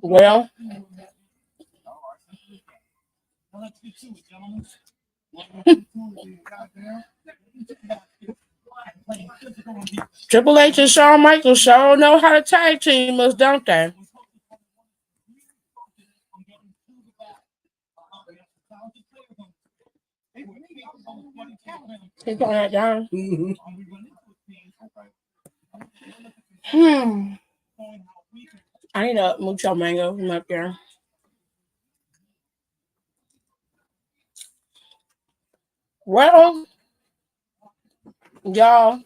Well, Triple H and Shawn Michaels sure know how to tag team us, don't they? Keep on that down. Hmm. I need a mucho mango from up there. Well, y'all,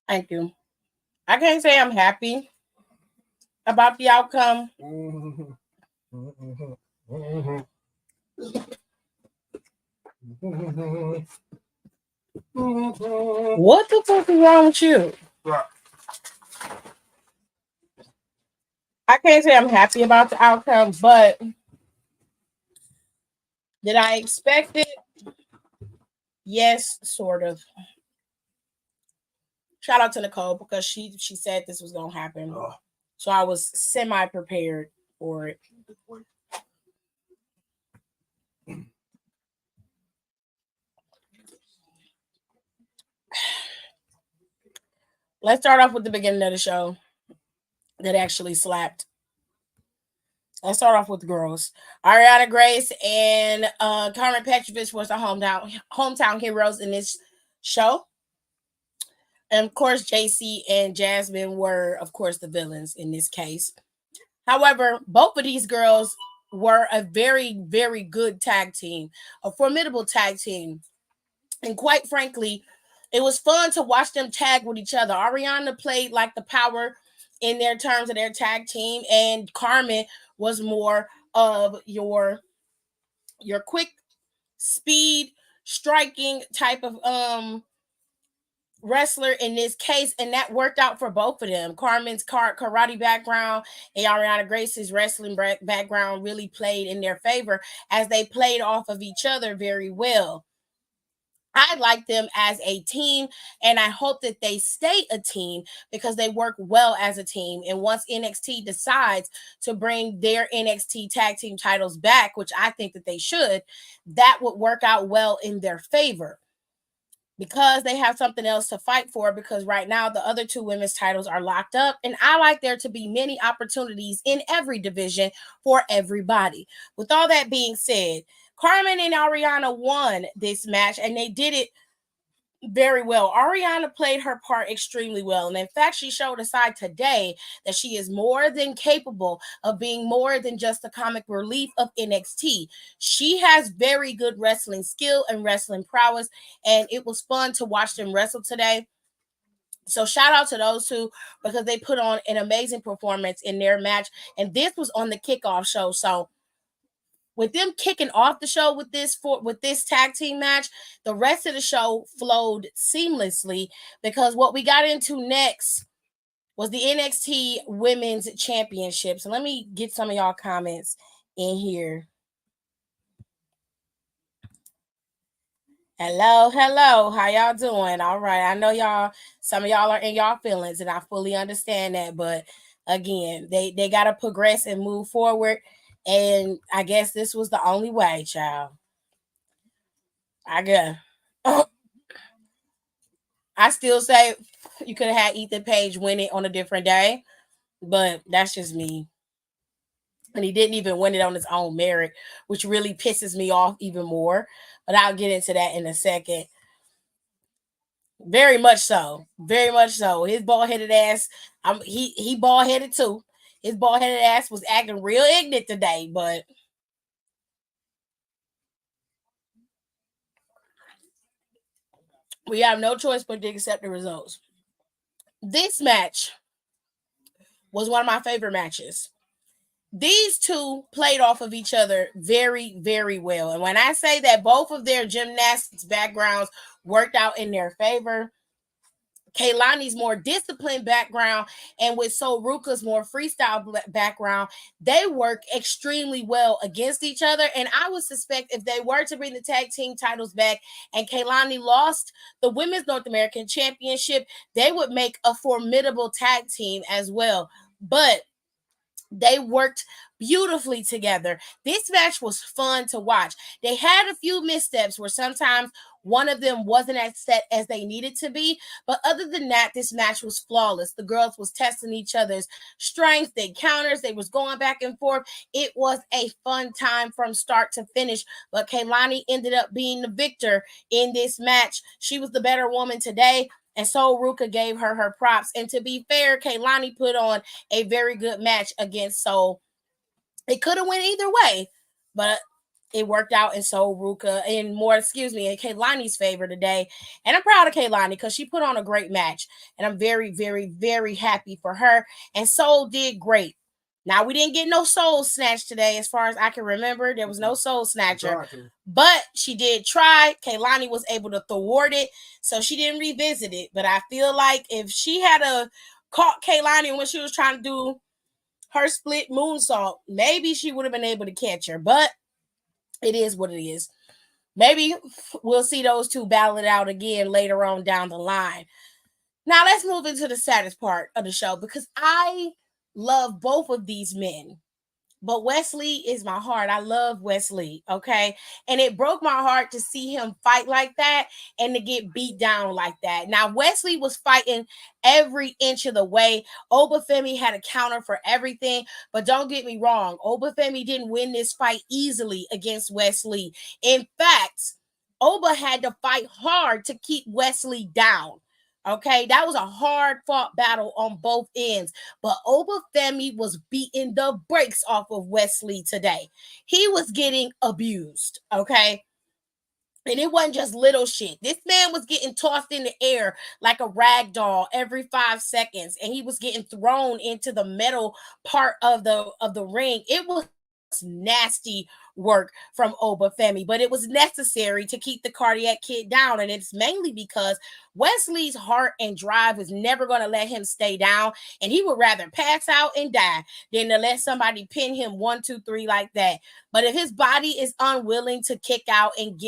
thank you. I can't say I'm happy about the outcome. What the fuck is wrong with you? I can't say I'm happy about the outcome, but did I expect it? Yes, sort of. Shout out to Nicole because she said this was gonna happen. So I was semi prepared for it. Let's start off with the beginning of the show that actually slapped. Let's start off with the girls. Ariana Grace and Carmen Petrovich was the hometown heroes in this show. And of course, JC and Jasmine were, of course, the villains in this case. However, both of these girls were a very, very good tag team, a formidable tag team. And quite frankly, it was fun to watch them tag with each other. Ariana played like the power in their terms of their tag team, and Carmen was more of your quick speed striking type of wrestler in this case, and that worked out for both of them. Carmen's karate background and Ariana Grace's wrestling background really played in their favor as they played off of each other very well. I like them as a team, and I hope that they stay a team because they work well as a team. And once NXT decides to bring their NXT tag team titles back, which I think that they should, that would work out well in their favor because they have something else to fight for. Because right now, the other two women's titles are locked up, and I like there to be many opportunities in every division for everybody. With all that being said, Carmen and Ariana won this match, and they did it very well. Ariana played her part extremely well. And in fact, she showed a side today that she is more than capable of being more than just the comic relief of NXT. She has very good wrestling skill and wrestling prowess, and it was fun to watch them wrestle today. So shout out to those two because they put on an amazing performance in their match. And this was on the kickoff show. So with them kicking off the show with this tag team match, the rest of the show flowed seamlessly because what we got into next was the NXT Women's Championship. So let me get some of y'all comments in here. Hello, how y'all doing? All right, I know some of y'all are in y'all feelings, and I fully understand that. But again, they got to progress and move forward. And I guess this was the only way, child. I guess. I still say you could have had Ethan Page win it on a different day, but that's just me. And he didn't even win it on his own merit, which really pisses me off even more. But I'll get into that in a second. Very much so. Very much so. His bald-headed ass, he bald-headed too. His bald-headed ass was acting real ignorant today, but we have no choice but to accept the results. This match was one of my favorite matches. These two played off of each other very, very well. And when I say that both of their gymnastics backgrounds worked out in their favor, Kaylani's more disciplined background and with So Ruka's more freestyle background, they work extremely well against each other. And I would suspect if they were to bring the tag team titles back and Kaylani lost the Women's North American Championship, they would make a formidable tag team as well. But they worked beautifully together. This match was fun to watch. They had a few missteps where sometimes one of them wasn't as set as they needed to be, but other than that, this match was flawless. The girls was testing each other's strengths, they counters, they was going back and forth. It was a fun time from start to finish, but Kaylani ended up being the victor in this match. She was the better woman today. And so Ruka gave her props. And to be fair, Kaylani put on a very good match against Soul. It could have went either way, but it worked out in Soul Ruka in Kaylani's favor today. And I'm proud of Kaylani because she put on a great match. And I'm very, very, very happy for her. And Soul did great. Now, we didn't get no soul snatch today, as far as I can remember. There was no soul snatcher. But she did try. Kaylani was able to thwart it, so she didn't revisit it. But I feel like if she had caught Kaylani when she was trying to do her split moonsault, maybe she would have been able to catch her. But it is what it is. Maybe we'll see those two battle it out again later on down the line. Now, let's move into the saddest part of the show because I love both of these men. But Wesley is my heart. I love Wesley, okay? And it broke my heart to see him fight like that and to get beat down like that. Now, Wesley was fighting every inch of the way. Obafemi had a counter for everything. But don't get me wrong, Obafemi didn't win this fight easily against Wesley. In fact, Oba had to fight hard to keep Wesley down. Okay, that was a hard fought battle on both ends. But Obafemi was beating the brakes off of Wesley today. He was getting abused. Okay. And it wasn't just little shit. This man was getting tossed in the air like a rag doll every 5 seconds, and he was getting thrown into the metal part of the ring. It was nasty work from Obafemi, but it was necessary to keep the cardiac kid down. And it's mainly because Wesley's heart and drive was never going to let him stay down. And he would rather pass out and die than to let somebody pin him 1, 2, 3 like that. But if his body is unwilling to kick out and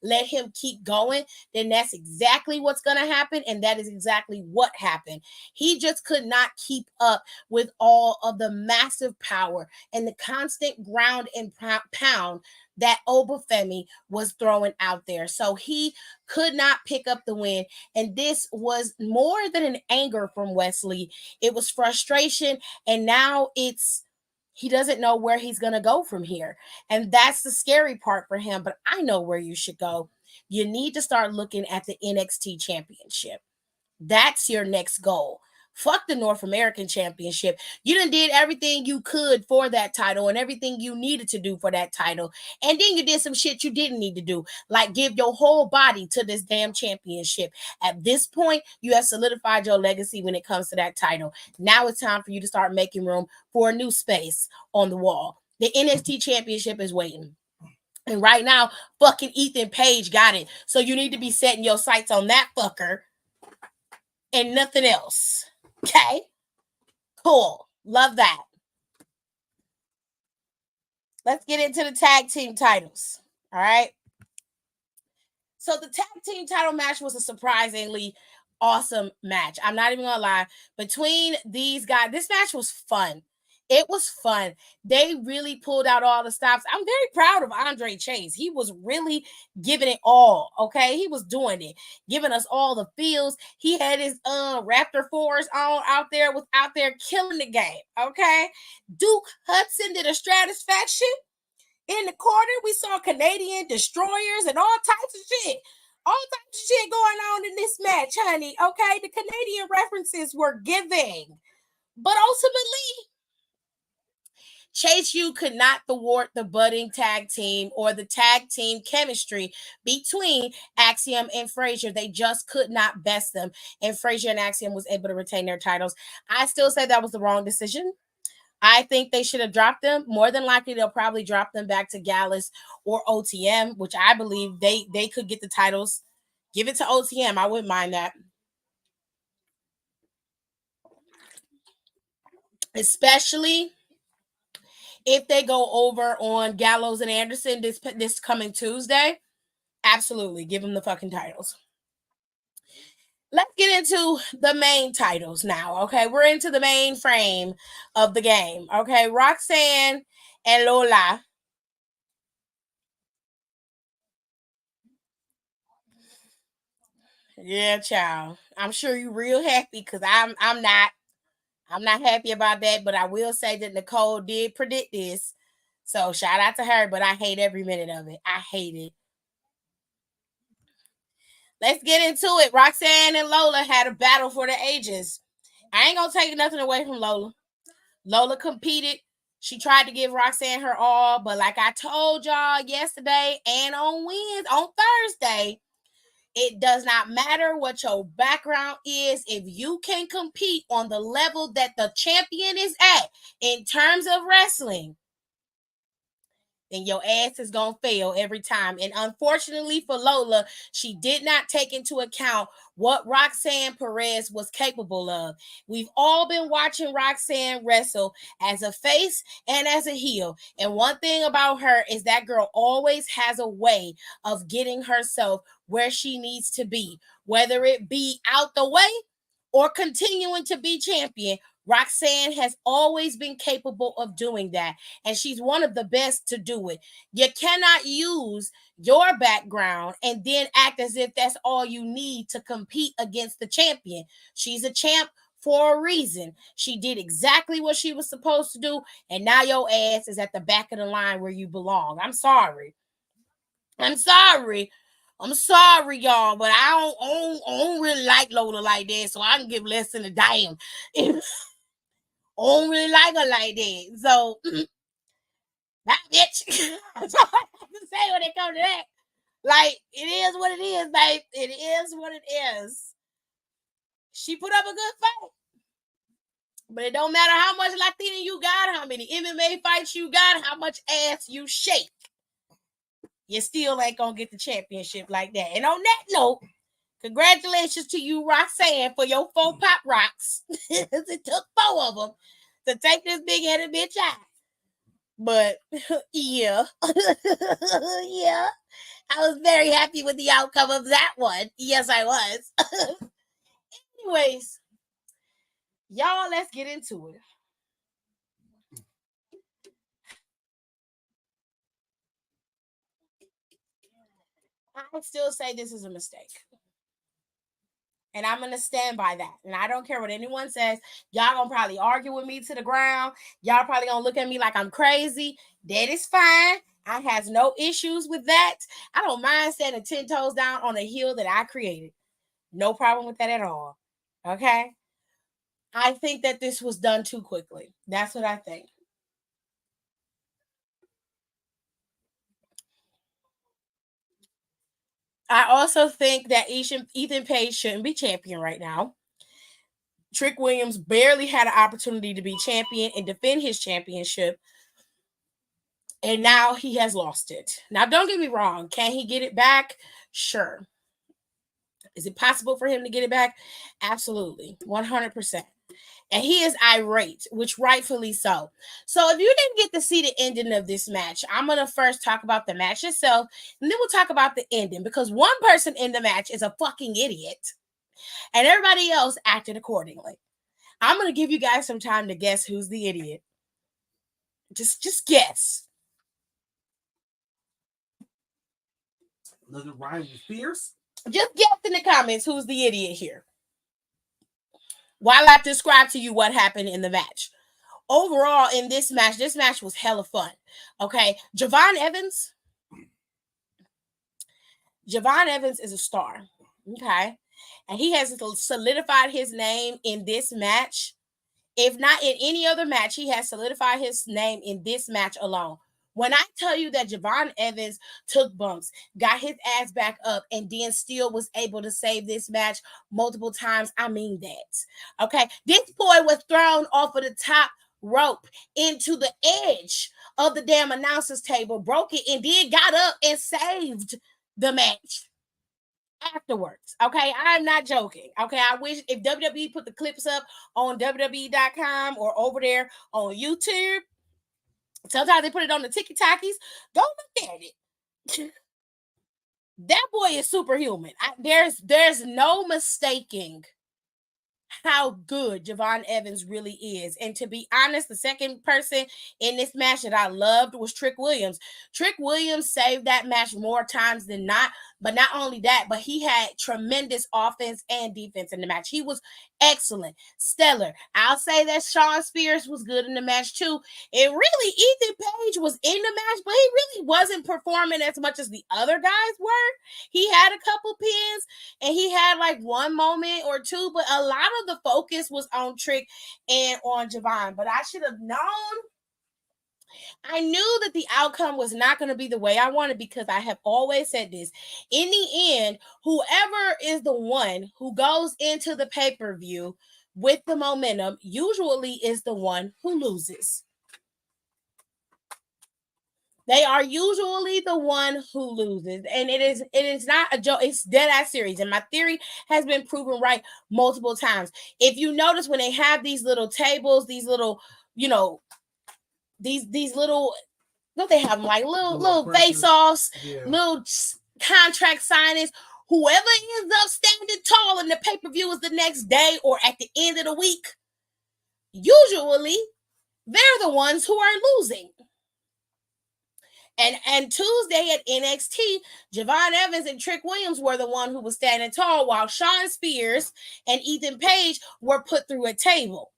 let him keep going, then that's exactly what's going to happen. And that is exactly what happened. He just could not keep up with all of the massive power and the constant ground and pound that Obafemi was throwing out there. So he could not pick up the win. And this was more than an anger from Wesley. It was frustration. And now he doesn't know where he's going to go from here. And that's the scary part for him. But I know where you should go. You need to start looking at the NXT Championship. That's your next goal. Fuck the North American Championship. You done did everything you could for that title and everything you needed to do for that title. And then you did some shit you didn't need to do, like give your whole body to this damn championship. At this point, you have solidified your legacy when it comes to that title. Now it's time for you to start making room for a new space on the wall. The NXT Championship is waiting. And right now, fucking Ethan Page got it. So you need to be setting your sights on that fucker and nothing else. Okay? Cool. Love that. Let's get into the tag team titles. All right? So the tag team title match was a surprisingly awesome match. I'm not even gonna lie. Between these guys, this match was fun. It was fun. They really pulled out all the stops. I'm very proud of Andre Chase. He was really giving it all. Okay, he was doing it, giving us all the feels. He had his Raptor 4s on out there, killing the game. Okay, Duke Hudson did a Stratisfaction. In the corner, we saw Canadian destroyers and all types of shit. All types of shit going on in this match, honey. Okay, the Canadian references were giving. But ultimately, Chase U could not thwart the budding tag team or the tag team chemistry between Axiom and Frazier. They just could not best them. And Frazier and Axiom was able to retain their titles. I still say that was the wrong decision. I think they should have dropped them. More than likely, they'll probably drop them back to Gallus or OTM, which I believe they could get the titles. Give it to OTM. I wouldn't mind that. especially if they go over on Gallows and Anderson this coming Tuesday. Absolutely, give them the fucking titles. Let's get into the main titles now. Okay, we're into the main frame of the game. Okay, Roxanne and Lola. Yeah, child. I'm sure you're real happy because I'm not. I'm not happy about that, but I will say that Nicole did predict this. So shout out to her, but I hate every minute of it. I hate it. Let's get into it. Roxanne and Lola had a battle for the ages. I ain't gonna take nothing away from Lola. Lola competed. She tried to give Roxanne her all, but like I told y'all yesterday and on Thursday, it does not matter what your background is. If you can compete on the level that the champion is at in terms of wrestling, then your ass is gonna fail every time. And unfortunately for Lola, she did not take into account what Roxanne Perez was capable of. We've all been watching Roxanne wrestle as a face and as a heel. And one thing about her is that girl always has a way of getting herself where she needs to be, whether it be out the way or continuing to be champion. Roxanne has always been capable of doing that, and she's one of the best to do it. You cannot use your background and then act as if that's all you need to compete against the champion. She's a champ for a reason. She did exactly what she was supposed to do, and now your ass is at the back of the line where you belong. I'm sorry. I'm sorry. I'm sorry, y'all, but I don't really like Lola like that, so I can give less than a damn. I don't really like her like that. So, that bitch. That's all I have to say when it comes to that. Like, it is what it is, babe. It is what it is. She put up a good fight. But it don't matter how much Latina you got, how many MMA fights you got, how much ass you shake. You still ain't gonna get the championship like that. And on that note, congratulations to you, Roxanne, for your 4 pop rocks. It took 4 of them to take this big headed bitch out. But yeah, yeah, I was very happy with the outcome of that one. Yes, I was. Anyways, y'all, let's get into it. I still say this is a mistake. And I'm gonna stand by that. And I don't care what anyone says. Y'all gonna probably argue with me to the ground. Y'all probably gonna look at me like I'm crazy. That is fine. I has no issues with that. I don't mind standing 10 toes down on a hill that I created. No problem with that at all. Okay. I think that this was done too quickly. That's what I think. I also think that Ethan Page shouldn't be champion right now. Trick Williams barely had an opportunity to be champion and defend his championship, and now he has lost it. Now, don't get me wrong. Can he get it back? Sure. Is it possible for him to get it back? Absolutely. 100%. And he is irate, which rightfully so. So if you didn't get to see the ending of this match, I'm going to first talk about the match itself, and then we'll talk about the ending, because one person in the match is a fucking idiot, and everybody else acted accordingly. I'm going to give you guys some time to guess who's the idiot. Just guess. Does it rhyme with fierce? Just guess in the comments who's the idiot here, while I describe to you what happened in the match. Overall, in this match was hella fun. Okay, Javon Evans is a star. Okay, and he has solidified his name in this match. If not in any other match, he has solidified his name in this match alone. When I tell you that Javon Evans took bumps, got his ass back up, and then still was able to save this match multiple times, I mean that. Okay, this boy was thrown off of the top rope into the edge of the damn announcer's table, broke it, and then got up and saved the match. afterwards. Okay, I'm not joking. Okay, I wish if WWE put the clips up on WWE.com or over there on YouTube. Sometimes they put it on the TikTokies. Go look at it. That boy is superhuman. There's no mistaking how good Javon Evans really is. And to be honest, the second person in this match that I loved was Trick Williams. Trick Williams saved that match more times than not. But not only that, but he had tremendous offense and defense in the match. He was excellent, stellar. I'll say that Shawn Spears was good in the match too. It really, Ethan Page was in the match, but he really wasn't performing as much as the other guys were. He had a couple pins and he had like one moment or two, but a lot of the focus was on Trick and on Javon. But I should have known. I knew that the outcome was not going to be the way I wanted because I have always said this. In the end, whoever is the one who goes into the pay-per-view with the momentum usually is the one who loses. They are usually the one who loses. And it is not a joke. It's dead ass serious. And my theory has been proven right multiple times. If you notice when they have these little tables, these little, these little, don't they have them like little face-offs, little contract signings? Whoever ends up standing tall in the pay-per-view is the next day or at the end of the week. Usually, they're the ones who are losing. And Tuesday at NXT, Javon Evans and Trick Williams were the one who was standing tall, while Shawn Spears and Ethan Page were put through a table.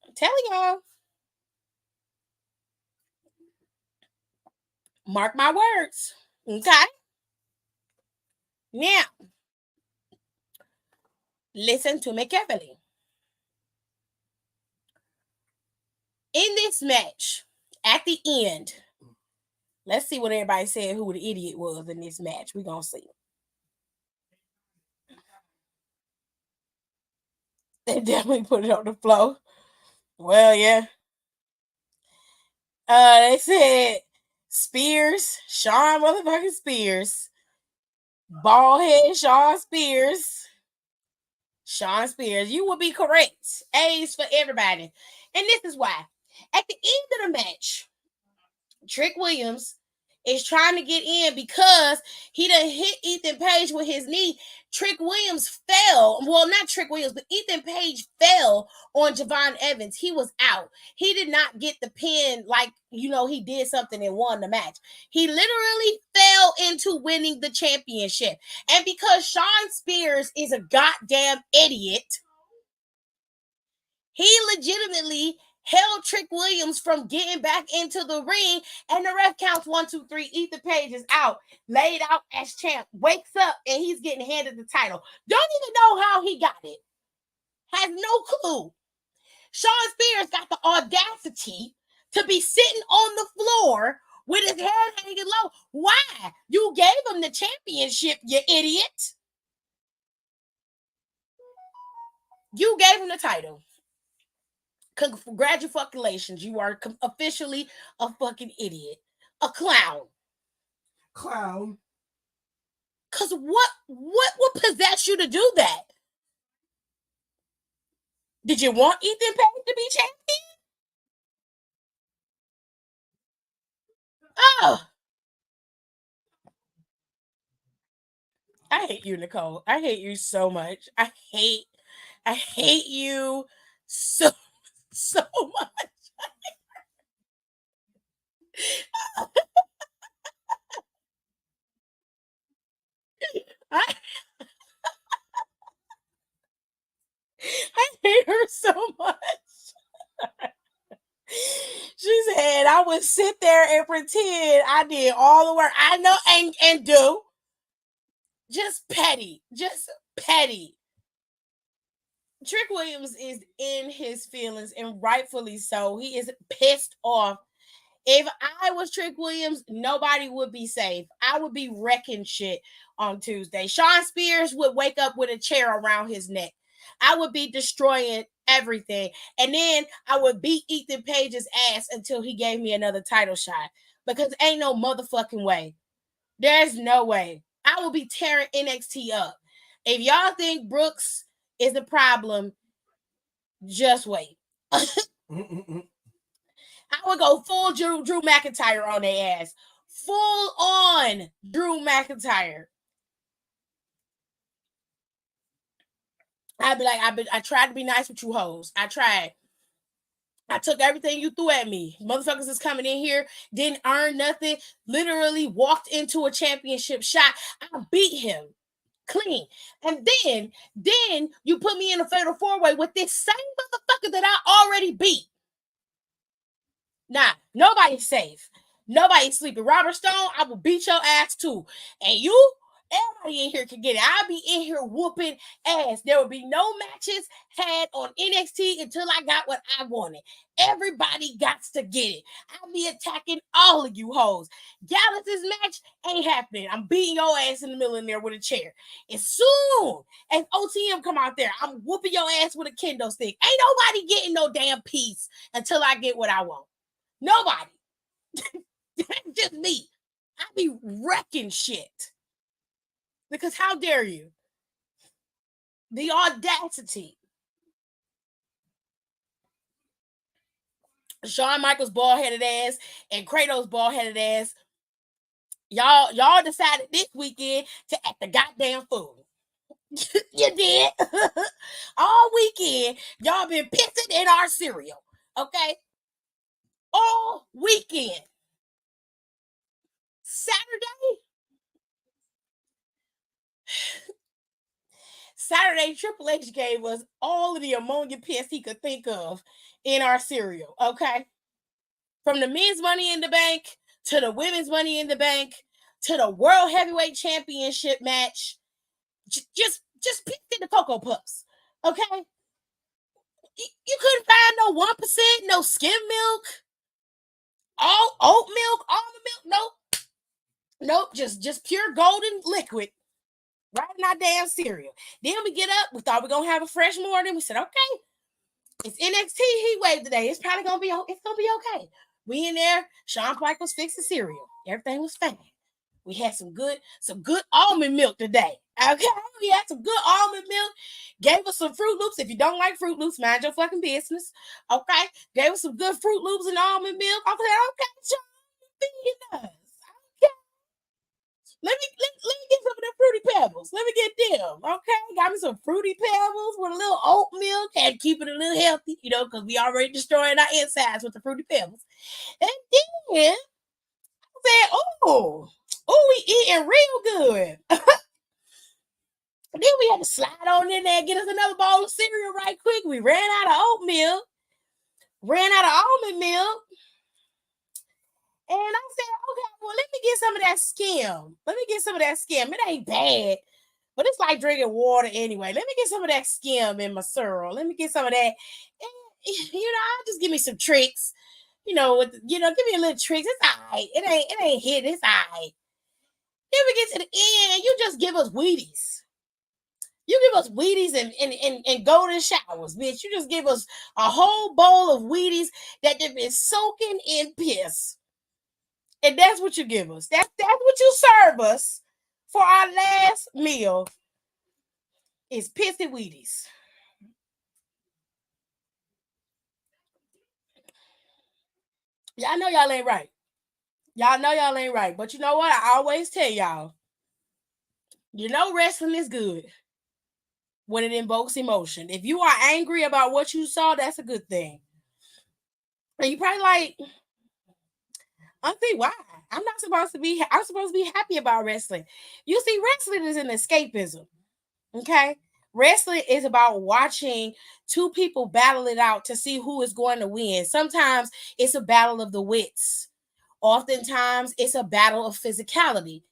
I'm telling y'all. Mark my words. Okay? Now, listen to me carefully. In this match, at the end, let's see what everybody said who the idiot was in this match. We're going to see. They definitely put it on the floor. Well, yeah. They said Spears, Shawn motherfucking Spears, bald head Shawn Spears. Shawn Spears, you will be correct. A's for everybody. And this is why. At the end of the match, Trick Williams is trying to get in because he done hit Ethan Page with his knee. Trick Williams fell. Well, not Trick Williams, but Ethan Page fell on Javon Evans. He was out. He did not get the pin like, he did something and won the match. He literally fell into winning the championship. And because Shawn Spears is a goddamn idiot, he legitimately held Trick Williams from getting back into the ring, and the ref counts 1, 2, 3. Ethan Page is out, laid out as champ, wakes up, and he's getting handed the title. Don't even know how he got it. Has no clue. Shawn Spears got the audacity to be sitting on the floor with his head hanging low. Why? You gave him the championship, you idiot. You gave him the title. Congratulations, you are officially a fucking idiot, a clown. Cause what would possess you to do that? Did you want Ethan Page to be champion? Oh, I hate you, Nicole. I hate you so much. I hate you so much. I hate her so much. She said I would sit there and pretend I did all the work. I know and do. Just petty. Trick Williams is in his feelings, and rightfully so. He is pissed off. If I was Trick Williams, nobody would be safe. I would be wrecking shit on Tuesday. Shawn Spears would wake up with a chair around his neck. I would be destroying everything. And then I would beat Ethan Page's ass until he gave me another title shot. Because ain't no motherfucking way. There's no way. I will be tearing NXT up. If y'all think Brooks is the problem, just wait. I would go full Drew McIntyre on their ass. Full on Drew McIntyre. I'd be like, I tried to be nice with you hoes. I tried. I took everything you threw at me. Motherfuckers is coming in here, didn't earn nothing, literally walked into a championship shot. I beat him clean. And then you put me in a fatal four-way with this same motherfucker that I already beat. Nah, nobody's safe. Nobody's sleeping. Robert Stone, I will beat your ass too. And you, everybody in here can get it. I'll be in here whooping ass. There will be no matches had on NXT until I got what I wanted. Everybody got to get it. I'll be attacking all of you hoes. Gallus' match ain't happening. I'm beating your ass in the middle in there with a chair. As soon as OTM come out there, I'm whooping your ass with a kendo stick. Ain't nobody getting no damn piece until I get what I want. Nobody. Just me. I be wrecking shit. Because how dare you? The audacity. Shawn Michaels bald-headed ass and Kratos bald-headed ass. Y'all decided this weekend to act the goddamn fool. You did. All weekend, y'all been pissing in our cereal. Okay? All weekend. Saturday, Triple H gave us all of the ammonia piss he could think of in our cereal, okay? From the men's Money in the Bank to the women's Money in the Bank to the World Heavyweight Championship match, just pissed in the Cocoa Puffs, okay? You couldn't find no 1%, no skim milk, all oat milk, almond milk, nope, just pure golden liquid. Right in our damn cereal. Then we get up. We thought we were gonna have a fresh morning. We said, okay, it's NXT Heatwave today. It's probably gonna be okay. We in there. Shawn Michaels fixed the cereal. Everything was fine. We had some good almond milk today. Okay, we had some good almond milk. Gave us some Fruit Loops. If you don't like Fruit Loops, mind your fucking business. Okay, gave us some good Fruit Loops and almond milk. I said, okay, Shawn, feeding us. Let me get some of them Fruity Pebbles. Let me get them. Okay. Got me some Fruity Pebbles with a little oat milk and keep it a little healthy, because we already destroying our insides with the Fruity Pebbles. And then I said, oh, we eating real good. Then we had to slide on in there and get us another bowl of cereal right quick. We ran out of oat milk, ran out of almond milk. And I said, okay, well, let me get some of that skim. Let me get some of that skim. It ain't bad, but it's like drinking water anyway. Let me get some of that skim in my cereal. Let me get some of that. And, I'll just give me some tricks. Give me a little tricks. It's all right. It ain't hit. It's all right. Then we get to the end. You just give us Wheaties. You give us Wheaties and golden showers, bitch. You just give us a whole bowl of Wheaties that they've been soaking in piss. And that's what you give us. That's what you serve us for our last meal is pissy Wheaties. Y'all know y'all ain't right. Y'all know y'all ain't right. But you know what? I always tell y'all, wrestling is good when it invokes emotion. If you are angry about what you saw, that's a good thing. And you probably like, Auntie, why? I'm supposed to be happy about wrestling. You see, wrestling is an escapism. Okay? Wrestling is about watching two people battle it out to see who is going to win. Sometimes it's a battle of the wits. Oftentimes it's a battle of physicality.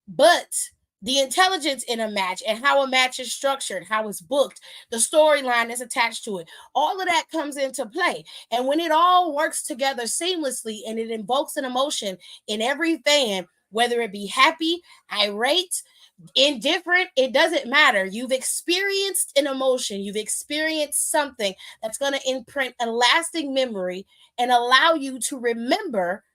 But the intelligence in a match and how a match is structured, how it's booked, the storyline is attached to it, all of that comes into play. And when it all works together seamlessly and it invokes an emotion in every fan, whether it be happy, irate, indifferent, it doesn't matter. You've experienced an emotion, you've experienced something that's going to imprint a lasting memory and allow you to remember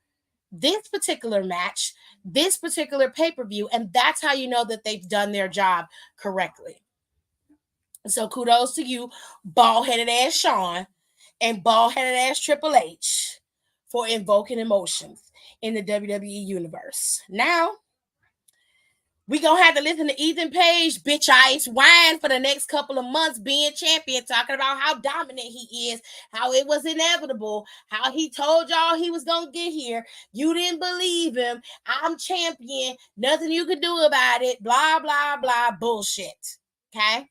this particular match, this particular pay-per-view, and that's how you know that they've done their job correctly. So kudos to you, bald-headed ass Sean and bald-headed ass Triple H, for invoking emotions in the WWE universe. Now, we gonna have to listen to Ethan Page bitch ice whine for the next couple of months being champion, talking about how dominant he is, how it was inevitable, how he told y'all he was gonna get here. You didn't believe him. I'm champion. Nothing you can do about it. Blah, blah, blah. Bullshit. Okay?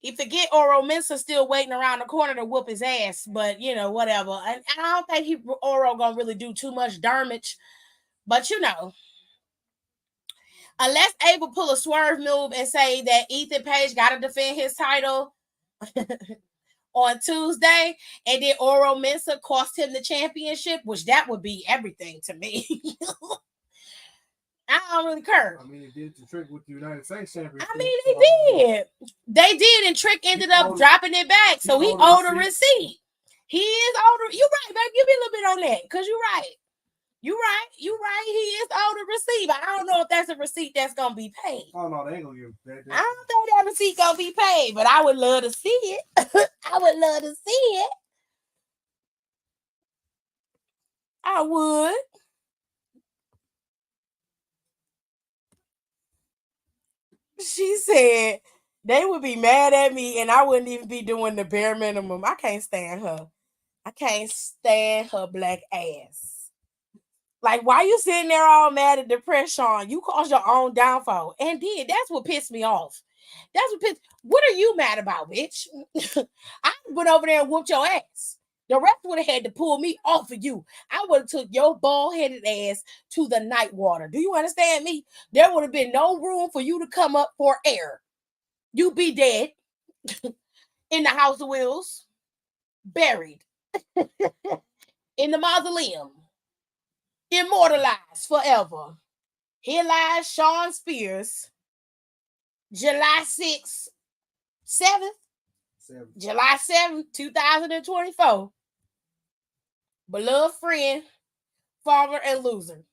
He forget Oro Mensah still waiting around the corner to whoop his ass, but you know, whatever. And I don't think Oro gonna really do too much damage, but you know, unless Abel pull a swerve move and say that Ethan Page got to defend his title on Tuesday, and then Oro Mensah cost him the championship, which that would be everything to me. I don't really care. I mean, they did the trick with the United States Championship. I mean, they did. They did, and Trick ended up dropping it back, so he owed a receipt. He is owed. You're right, baby. Give me a little bit on that, because you're right. You're right. You're right. He is owed a receipt. But I don't know if that's a receipt that's gonna be paid. Oh no, they ain't gonna give that. I don't think that receipt gonna be paid, but I would love to see it. I would love to see it. I would. She said they would be mad at me and I wouldn't even be doing the bare minimum. I can't stand her. I can't stand her black ass. Like, why you sitting there all mad and depressed, Sean? You caused your own downfall. And did. That's what pissed me off. That's what pissed. What are you mad about, bitch? I went over there and whooped your ass. The rest would have had to pull me off of you. I would have took your bald-headed ass to the night water. Do you understand me? There would have been no room for you to come up for air. You be dead in the House of Wheels, buried in the mausoleum, immortalized forever. Here lies Sean Spears, July 6th, 7th, July 7th, 2024. Beloved friend, father, and loser.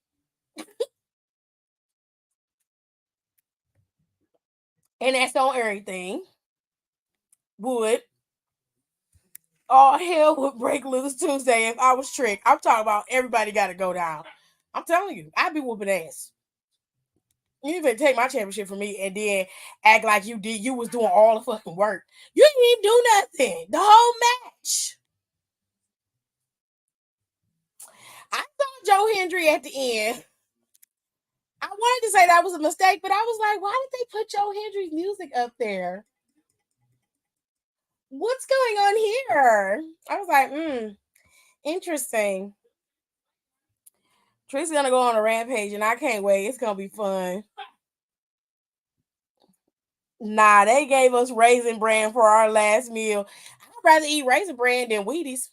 And that's on everything. Would all hell would break loose Tuesday if I was Trick. I'm talking about everybody got to go down. I'm telling you, I'd be whooping ass. You even take my championship from me and then act like you did. You was doing all the fucking work. You didn't even do nothing. The whole match. I saw Joe Hendry at the end. I wanted to say that was a mistake, but I was like, why did they put Joe Hendry's music up there? What's going on here? I was like, interesting. Trick's gonna go on a rampage, and I can't wait. It's gonna be fun. Nah, they gave us Raisin Bran for our last meal. I'd rather eat Raisin Bran than Wheaties.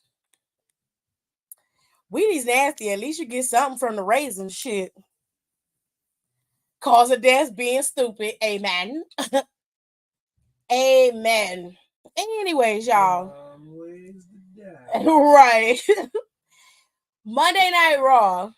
Wheaties nasty. At least you get something from the raisin shit. Cause of death being stupid. Amen. Amen. Anyways, y'all. Right. Monday Night Raw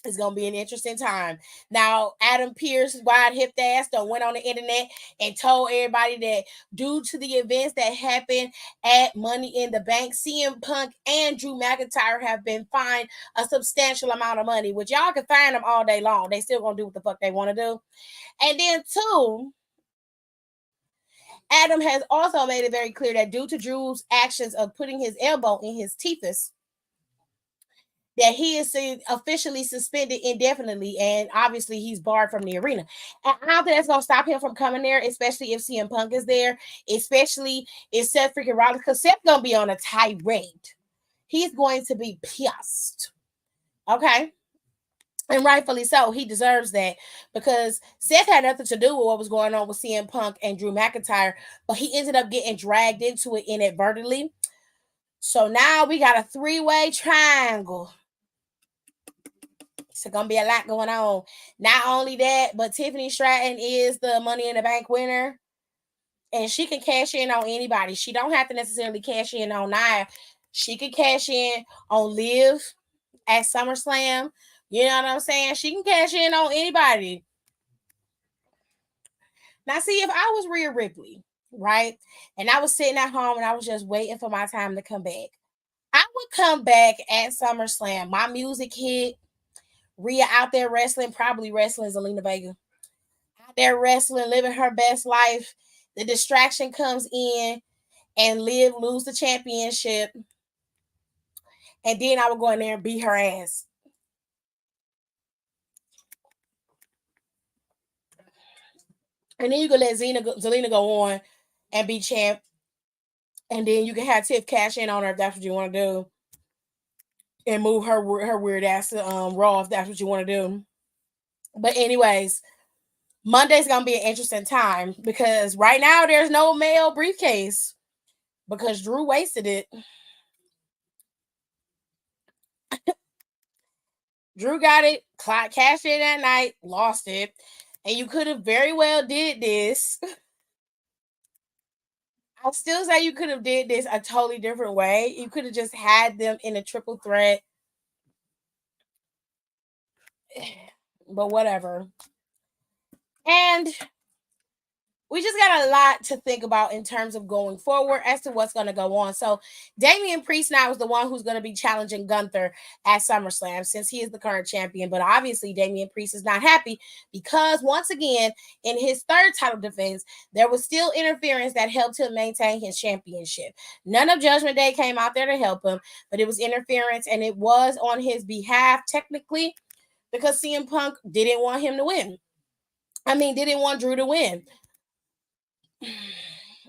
is gonna be an interesting time. Now, Adam Pearce, wide hipped ass, went on the internet and told everybody that due to the events that happened at Money in the Bank, CM Punk and Drew McIntyre have been fined a substantial amount of money, which y'all can fine them all day long. They still gonna do what the fuck they want to do. And then two, Adam has also made it very clear that due to Drew's actions of putting his elbow in his teethus, that he is officially suspended indefinitely, and obviously he's barred from the arena. And I don't think that's going to stop him from coming there, especially if CM Punk is there, especially if Seth freaking Rollins, because Seth's going to be on a tirade. He's going to be pissed. Okay? And rightfully so. He deserves that, because Seth had nothing to do with what was going on with CM Punk and Drew McIntyre, but he ended up getting dragged into it inadvertently. So now we got a three-way triangle. It's going to be a lot going on. Not only that, but Tiffany Stratton is the Money in the Bank winner. And she can cash in on anybody. She don't have to necessarily cash in on Nia. She can cash in on Liv, at SummerSlam. You know what I'm saying? She can cash in on anybody. Now, see, if I was Rhea Ripley, right, and I was sitting at home and I was just waiting for my time to come back, I would come back at SummerSlam. My music hit. Rhea out there wrestling, probably wrestling Zelina Vega. Out there wrestling, living her best life. The distraction comes in, and Liv lose the championship. And then I would go in there and beat her ass. And then you can let Zelina go on and be champ. And then you can have Tiff cash in on her if that's what you want to do. And move her weird ass to Raw if that's what you want to do. But anyways, Monday's gonna be an interesting time because right now there's no male briefcase because Drew wasted it. Drew got it, cashed in that night, lost it, and you could have very well did this. I'll still say you could have did this a totally different way. You could have just had them in a triple threat, but whatever. And we just got a lot to think about in terms of going forward as to what's going to go on. So Damian Priest now is the one who's going to be challenging Gunther at SummerSlam since he is the current champion. But obviously Damian Priest is not happy because once again, in his third title defense, there was still interference that helped him maintain his championship. None of Judgment Day came out there to help him, but it was interference and it was on his behalf technically because CM Punk didn't want him to win. Didn't want Drew to win.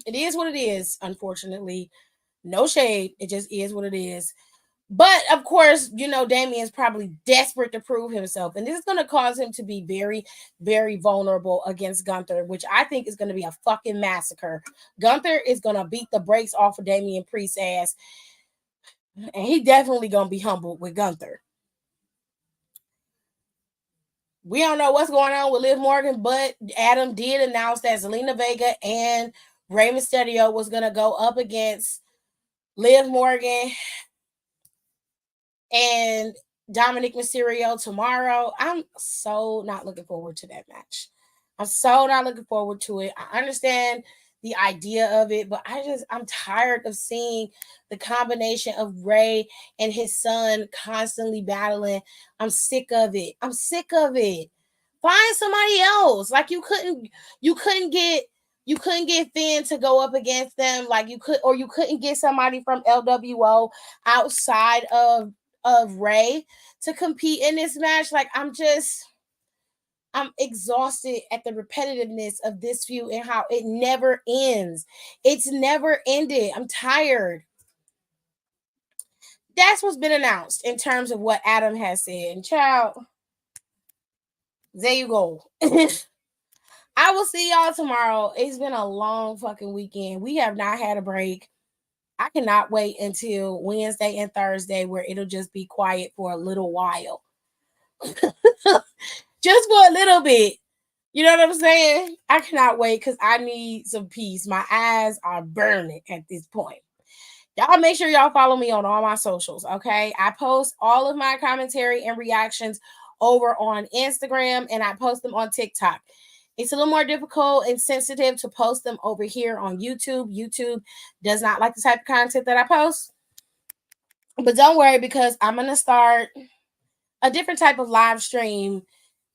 It is what it is, unfortunately. No shade. It just is what it is. But of course, Damien's probably desperate to prove himself. And this is going to cause him to be very, very vulnerable against Gunther, which I think is going to be a fucking massacre. Gunther is going to beat the brakes off of Damian Priest's ass. And he definitely going to be humbled with Gunther. We don't know what's going on with Liv Morgan, but Adam did announce that Zelina Vega and Rey Mysterio was going to go up against Liv Morgan and Dominic Mysterio tomorrow. I'm so not looking forward to that match. I'm so not looking forward to it. I understand the idea of it, but I'm tired of seeing the combination of Rey and his son constantly battling. I'm sick of it. Find somebody else. Like you couldn't get Finn to go up against them. Like you couldn't get somebody from LWO outside of Rey to compete in this match. Like I'm exhausted at the repetitiveness of this feud and how it never ends. It's never ended. I'm tired. That's what's been announced in terms of what Adam has said. And child, there you go. I will see y'all tomorrow. It's been a long fucking weekend. We have not had a break. I cannot wait until Wednesday and Thursday where it'll just be quiet for a little while. Just for a little bit. You know what I'm saying? I cannot wait because I need some peace. My eyes are burning at this point. Y'all make sure y'all follow me on all my socials, okay? I post all of my commentary and reactions over on Instagram and I post them on TikTok. It's a little more difficult and sensitive to post them over here on YouTube. YouTube does not like the type of content that I post. But don't worry because I'm going to start a different type of live stream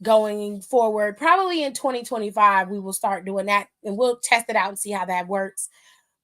going forward. Probably in 2025, we will start doing that and we'll test it out and see how that works.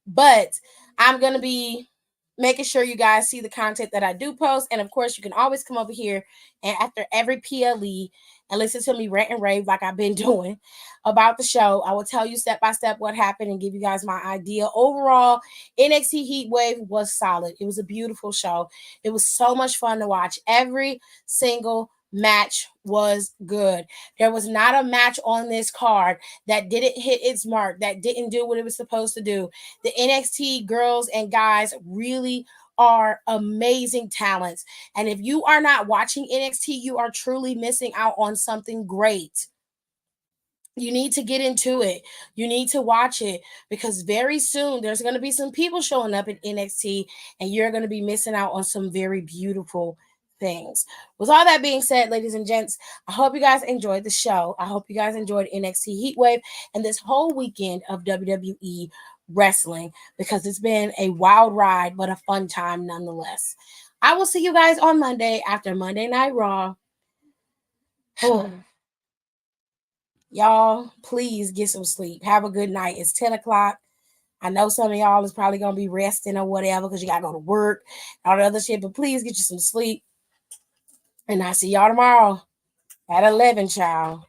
But I'm going to be making sure you guys see the content that I do post. And of course, you can always come over here and after every PLE and listen to me rant and rave like I've been doing about the show. I will tell you step by step what happened and give you guys my idea. Overall, NXT Heatwave was solid. It was a beautiful show. It was so much fun to watch. Every single match was good. There was not a match on this card that didn't hit its mark, that didn't do what it was supposed to do. The NXT girls and guys really are amazing talents. And if you are not watching NXT, you are truly missing out on something great. You need to get into it. You need to watch it because very soon there's going to be some people showing up in NXT and you're going to be missing out on some very beautiful things. With all that being said, ladies and gents, I hope you guys enjoyed the show. I hope you guys enjoyed NXT Heatwave and this whole weekend of WWE wrestling, because it's been a wild ride, but a fun time nonetheless. I will see you guys on Monday after Monday Night Raw. Y'all, please get some sleep. Have a good night. It's 10 o'clock. I know some of y'all is probably going to be resting or whatever because you got to go to work, all the other shit, but please get you some sleep. And I'll see y'all tomorrow at 11, child.